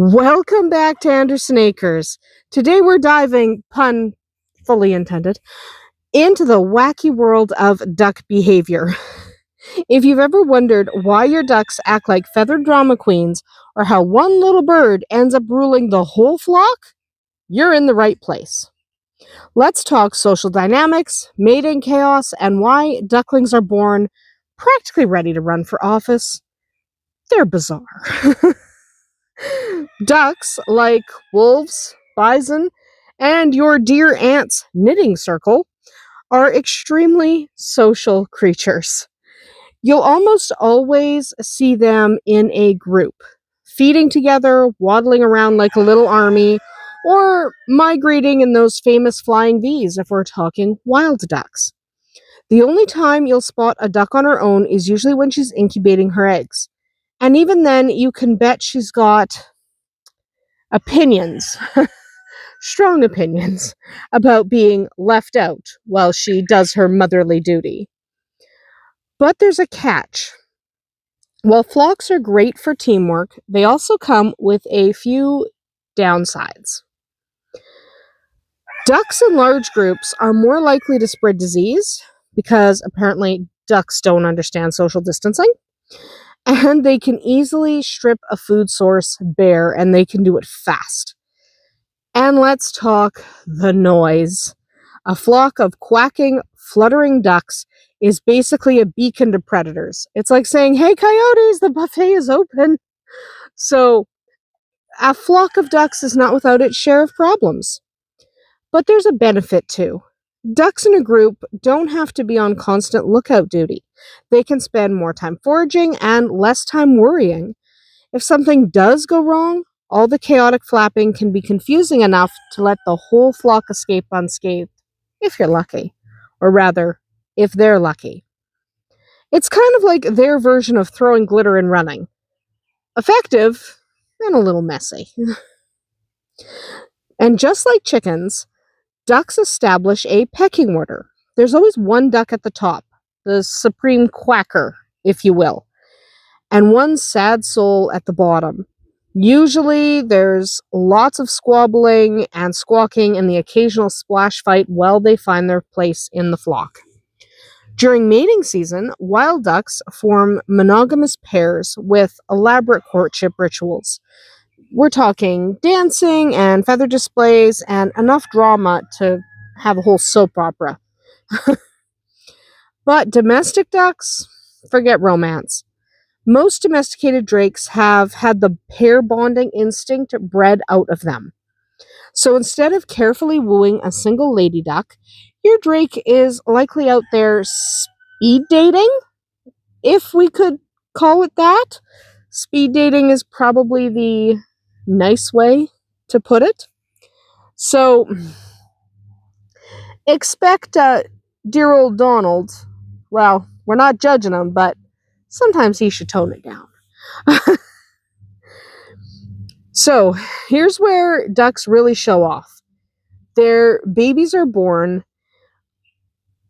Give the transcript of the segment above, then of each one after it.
Welcome back to Andersen Acres. Today we're diving, pun fully intended, into the wacky world of duck behavior. If you've ever wondered why your ducks act like feathered drama queens or how one little bird ends up ruling the whole flock, you're in the right place. Let's talk social dynamics, mating chaos, and why ducklings are born practically ready to run for office. They're bizarre. Ducks, like wolves, bison, and your dear aunt's knitting circle, are extremely social creatures. You'll almost always see them in a group, feeding together, waddling around like a little army, or migrating in those famous flying Vs if we're talking wild ducks. The only time you'll spot a duck on her own is usually when she's incubating her eggs. And even then, you can bet she's got opinions, strong opinions, about being left out while she does her motherly duty. But there's a catch. While flocks are great for teamwork, they also come with a few downsides. Ducks in large groups are more likely to spread disease because apparently ducks don't understand social distancing. And they can easily strip a food source bare, and they can do it fast. And let's talk the noise. A flock of quacking, fluttering ducks is basically a beacon to predators. It's like saying, "Hey, coyotes, the buffet is open." So, a flock of ducks is not without its share of problems. But there's a benefit too. Ducks in a group don't have to be on constant lookout duty. They can spend more time foraging and less time worrying. If something does go wrong, all the chaotic flapping can be confusing enough to let the whole flock escape unscathed, if you're lucky. Or rather, if they're lucky. It's kind of like their version of throwing glitter and running. Effective, and a little messy. And just like chickens, ducks establish a pecking order. There's always one duck at the top, the supreme quacker, if you will, and one sad soul at the bottom. Usually, there's lots of squabbling and squawking and the occasional splash fight while they find their place in the flock. During mating season, wild ducks form monogamous pairs with elaborate courtship rituals. We're talking dancing and feather displays and enough drama to have a whole soap opera. But domestic ducks, forget romance. Most domesticated drakes have had the pair bonding instinct bred out of them. So instead of carefully wooing a single lady duck, your drake is likely out there speed dating, if we could call it that. Speed dating is probably the nice way to put it. So expect dear old Donald. Well, we're not judging him, but sometimes he should tone it down. So here's where ducks really show off. Their babies are born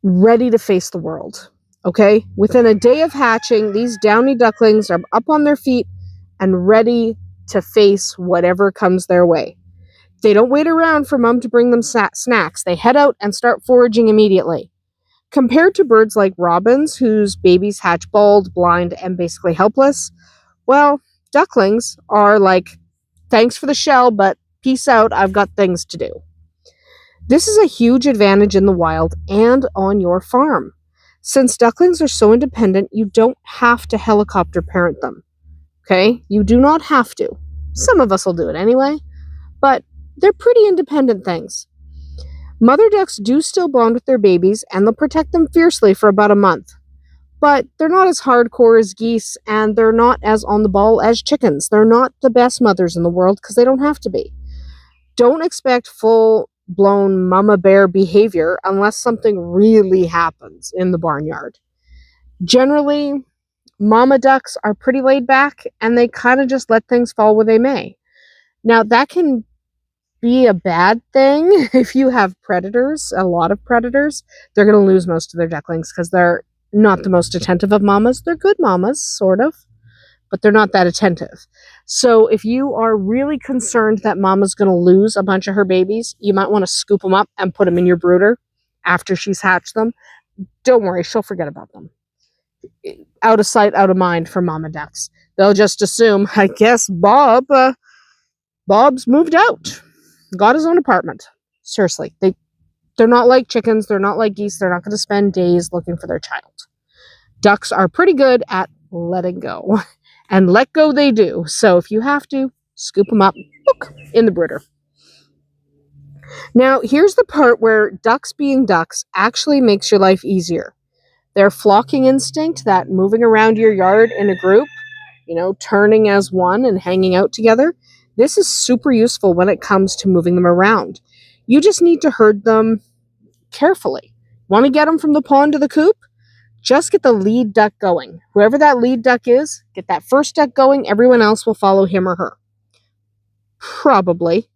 ready to face the world. Okay? Within a day of hatching, these downy ducklings are up on their feet and ready to face whatever comes their way. They don't wait around for mom to bring them snacks. They head out and start foraging immediately. Compared to birds like robins, whose babies hatch bald, blind, and basically helpless, well, ducklings are like, thanks for the shell, but peace out, I've got things to do. This is a huge advantage in the wild and on your farm. Since ducklings are so independent, you don't have to helicopter parent them. Okay? You do not have to. Some of us will do it anyway, but they're pretty independent things. Mother ducks do still bond with their babies, and they'll protect them fiercely for about a month. But they're not as hardcore as geese, and they're not as on the ball as chickens. They're not the best mothers in the world because they don't have to be. Don't expect full-blown mama bear behavior unless something really happens in the barnyard. Generally, mama ducks are pretty laid back, and they kind of just let things fall where they may. Now, that can be a bad thing if you have predators, a lot of predators. They're going to lose most of their ducklings because they're not the most attentive of mamas. They're good mamas, sort of. but they're not that attentive. So if you are really concerned that mama's going to lose a bunch of her babies, you might want to scoop them up and put them in your brooder after she's hatched them. Don't worry, she'll forget about them. Out of sight, out of mind for mama ducks. They'll just assume, I guess Bob's moved out, got his own apartment. Seriously, they're not like chickens, they're not like geese, they're not going to spend days looking for their child. Ducks are pretty good at letting go, and let go they do. So if you have to, scoop them up, book, in the brooder. Now, here's the part where ducks being ducks actually makes your life easier. Their flocking instinct, that moving around your yard in a group, turning as one and hanging out together, this is super useful when it comes to moving them around. You just need to herd them carefully. Want to get them from the pond to the coop? Just get the lead duck going. Whoever that lead duck is, get that first duck going. Everyone else will follow him or her. Probably.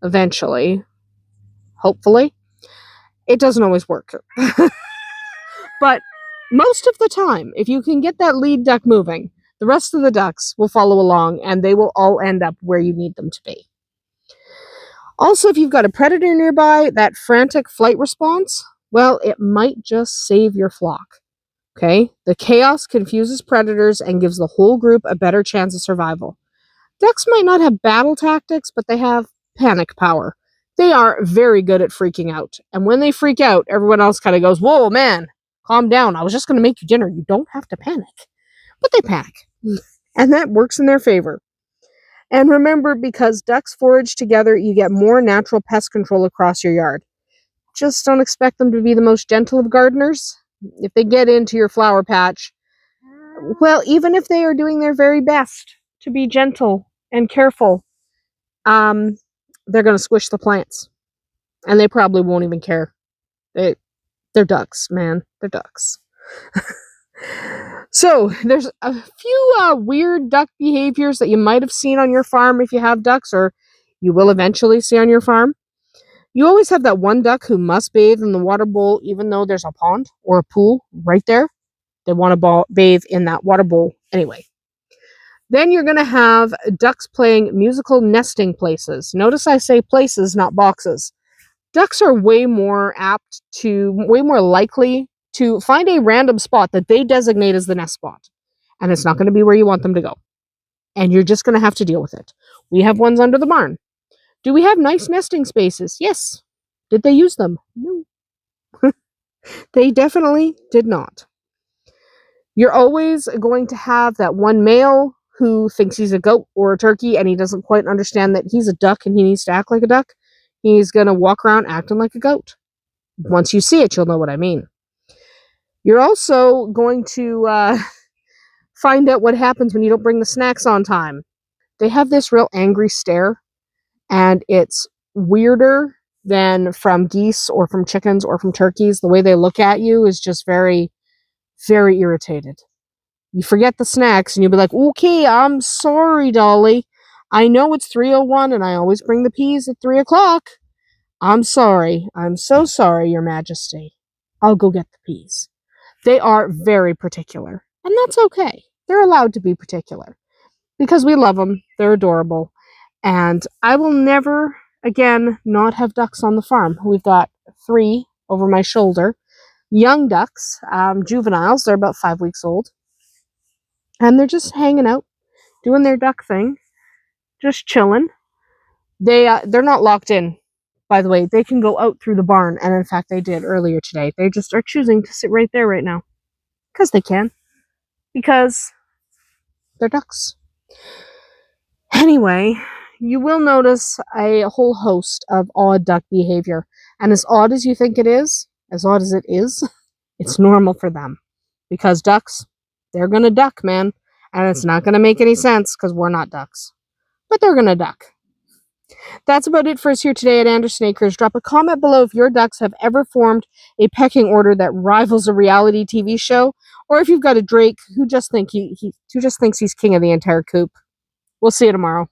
Eventually. Hopefully. It doesn't always work. But most of the time, if you can get that lead duck moving, the rest of the ducks will follow along and they will all end up where you need them to be. Also, if you've got a predator nearby, that frantic flight response, well, it might just save your flock. Okay? The chaos confuses predators and gives the whole group a better chance of survival. Ducks might not have battle tactics, but they have panic power. They are very good at freaking out. And when they freak out, everyone else kind of goes, whoa, man, calm down. I was just going to make you dinner. You don't have to panic. But they panic. And that works in their favor. And remember, because ducks forage together, you get more natural pest control across your yard. Just don't expect them to be the most gentle of gardeners. If they get into your flower patch, well, even if they are doing their very best to be gentle and careful, they're going to squish the plants. And they probably won't even care. They're ducks, man. They're ducks. So, there's a few weird duck behaviors that you might have seen on your farm if you have ducks, or you will eventually see on your farm. You always have that one duck who must bathe in the water bowl even though there's a pond or a pool right there. They want to bathe in that water bowl anyway. Then you're going to have ducks playing musical nesting places. Notice I say places, not boxes. Ducks are way more likely to find a random spot that they designate as the nest spot. And it's not going to be where you want them to go. And you're just going to have to deal with it. We have ones under the barn. Do we have nice nesting spaces? Yes. Did they use them? No. They definitely did not. You're always going to have that one male who thinks he's a goat or a turkey and he doesn't quite understand that he's a duck and he needs to act like a duck. He's going to walk around acting like a goat. Once you see it, you'll know what I mean. You're also going to find out what happens when you don't bring the snacks on time. They have this real angry stare, and it's weirder than from geese or from chickens or from turkeys. The way they look at you is just very, very irritated. You forget the snacks, and you'll be like, okay, I'm sorry, Dolly. I know it's 3:01, and I always bring the peas at 3 o'clock. I'm sorry. I'm so sorry, Your Majesty. I'll go get the peas. They are very particular, and that's okay. They're allowed to be particular because we love them. They're adorable, and I will never, again, not have ducks on the farm. We've got 3 over my shoulder. Young ducks, juveniles. They're about 5 weeks old, and they're just hanging out, doing their duck thing, just chilling. They're not locked in. By the way, they can go out through the barn, and in fact, they did earlier today. They just are choosing to sit right there right now. Because they can. Because they're ducks. Anyway, you will notice a whole host of odd duck behavior. And as odd as you think it is, as odd as it is, it's normal for them. Because ducks, they're going to duck, man. And it's not going to make any sense because we're not ducks. But they're going to duck. That's about it for us here today at Andersen Acres. Drop a comment below if your ducks have ever formed a pecking order that rivals a reality TV show, or if you've got a Drake who just thinks he's king of the entire coop. We'll see you tomorrow.